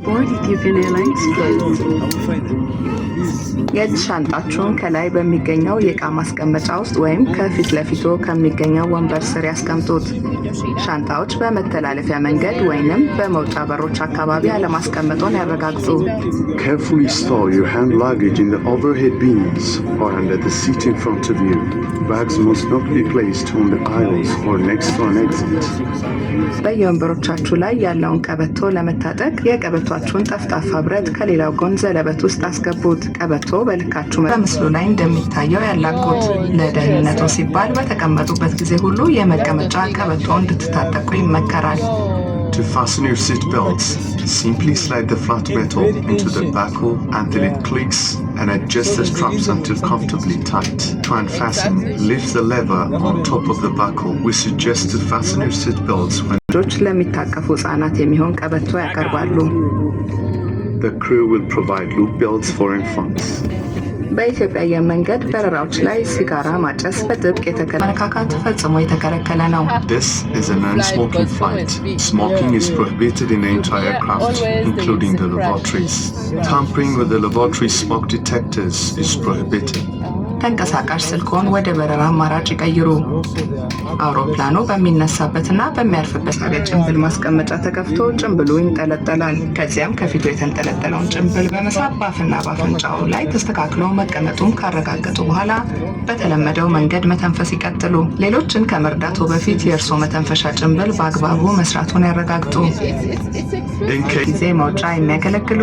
board Ethiopian Airlines flight. የእጅ ሻንጣችሁን ከላይ በሚገኘው የእቃ ማስቀመጫ ውስጥ ወይም ከፊት ለፊቶ ከሚገኘው ወንበር ስር ያስቀምጡት። ሻንጣዎች በመተላለፊያ መንገድ ወይንም በመውጫ በሮች አካባቢ አለማስቀመጡን ያረጋግጡ። Carefully store your hand luggage in the overhead bins or under the seat in front of you. Bags must not be placed on the aisles or next to an exit. በየወንበሮቻችሁ ላይ ያለውን ቀበቶ ለመታጠቅ የቀበቷችሁን ጠፍጣፋ ብረት ከሌላው ጎን ዘለበት ውስጥ አስገቡት። ቀበቶ በልካችሁ በምስሉ ላይ እንደሚታየው ያላቁት። ለደህንነቱ ሲባል በተቀመጡበት ጊዜ ሁሉ የመቀመጫ ቀበቶ እንድትታጠቁ ይመከራል። To fasten your seat belts, simply slide the flat metal into the buckle until it clicks and adjust the straps until comfortably tight. To unfasten, lift the lever on top of the buckle. We suggest to fasten your seat belts when ለሚታቀፉ ህጻናት የሚሆን ቀበቶ ያቀርባሉ። The crew will provide loop belts for infants. በኢትዮጵያ አየር መንገድ በረራዎች ላይ ሲጋራ ማጨስ በጥብቅ መነካካት ፈጽሞ የተከለከለ ነው። This is a non-smoking flight. Smoking is prohibited in the entire aircraft, including the lavatories. Tampering with the lavatory smoke detectors is prohibited. ተንቀሳቃሽ ስልክዎን ወደ በረራ አማራጭ ይቀይሩ። አውሮፕላኑ በሚነሳበትና በሚያርፍበት ጭንብል ማስቀመጫ ተከፍቶ ጭንብሉ ይንጠለጠላል። ከዚያም ከፊቱ የተንጠለጠለውን ጭንብል በመሳብ በአፍና በአፍንጫው ላይ ተስተካክሎ መቀመጡን ካረጋገጡ በኋላ በተለመደው መንገድ መተንፈስ ይቀጥሉ። ሌሎችን ከመርዳቱ በፊት የእርስዎ መተንፈሻ ጭንብል በአግባቡ መስራቱን ያረጋግጡ። ጊዜ መውጫ የሚያገለግሉ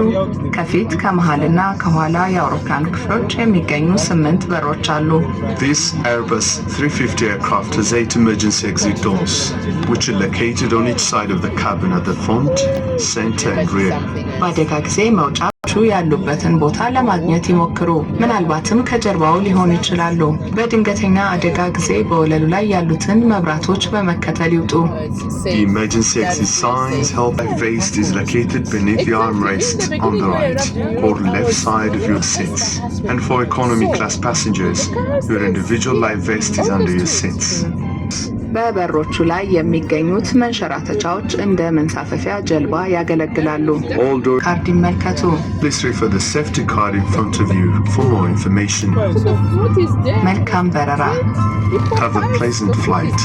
ከፊት ከመሃልና ከኋላ የአውሮፕላን ክፍሎች የሚገኙ 8 በሮች አሉ። This Airbus 350 aircraft has 8 emergency exit doors, which are located on each side of the cabin at the front, center and rear. በአደጋ ጊዜ መውጫ ያሉበትን ቦታ ለማግኘት ይሞክሩ። ምናልባትም ከጀርባው ሊሆኑ ይችላሉ። በድንገተኛ አደጋ ጊዜ በወለሉ ላይ ያሉትን መብራቶች በመከተል ይውጡ። The emergency exit signs help vest is located beneath the armrest on the right or left side of your seats. And for economy class passengers, your individual life vest is under your seats. በበሮቹ ላይ የሚገኙት መንሸራተቻዎች እንደ መንሳፈፊያ ጀልባ ያገለግላሉ። ካርድ ይመልከቱ። Please refer the safety card in front of you for more information. መልካም በረራ። Have a pleasant flight.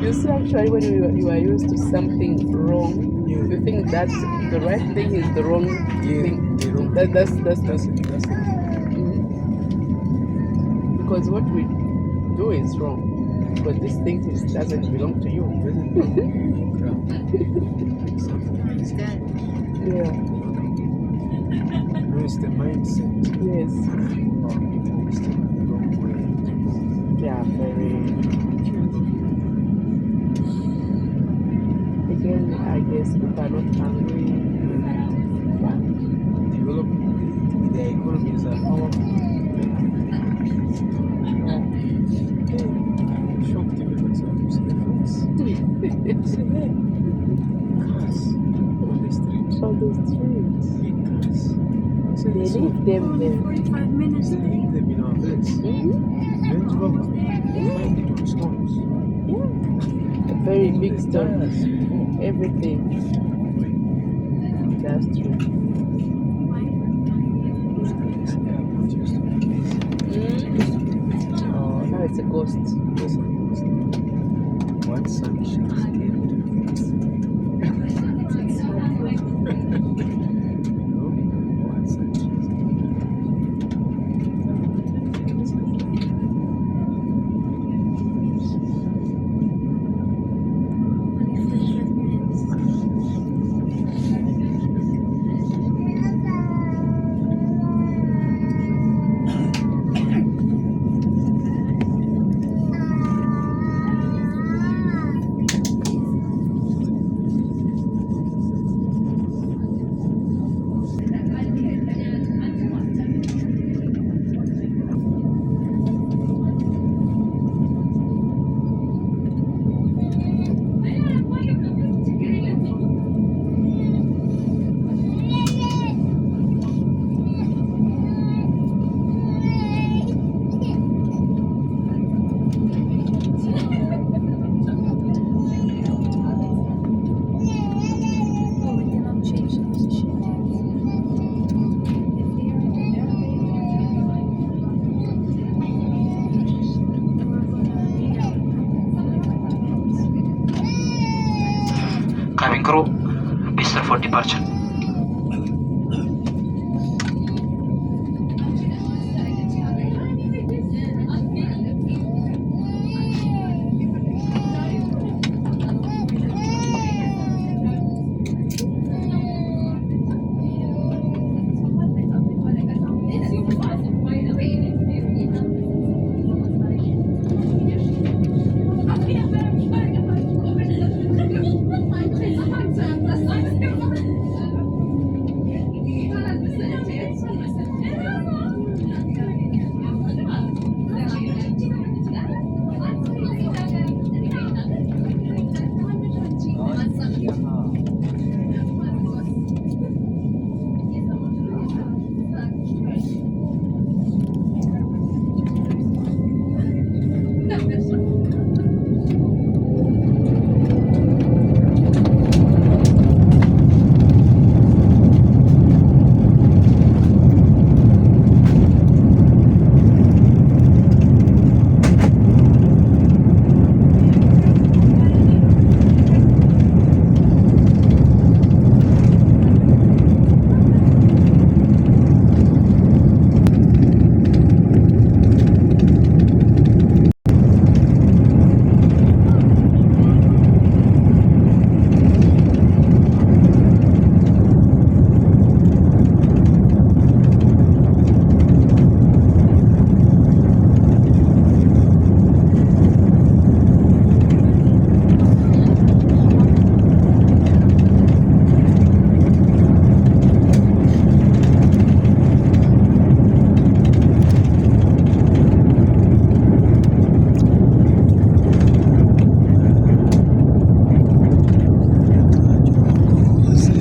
You see, actually, when you are used to something wrong, you think that the right thing is the wrong thing. That's because what we do is wrong, but this thing doesn't belong to you. Yeah. It's the mindset. Yes. Yeah, very. Again, I guess people are not hungry. Develop the economies are powerful. Shocked even myself to see the fruits. Cars on the street. On the streets. Big cars. They leave them there. 45 minutes. They leave them in our beds. Range Rover. They find it on stones. A very big stones. Everything. That's true. Oh, now it's a ghost. One sunshine came to one sunshine. cabin crew, be set for departure.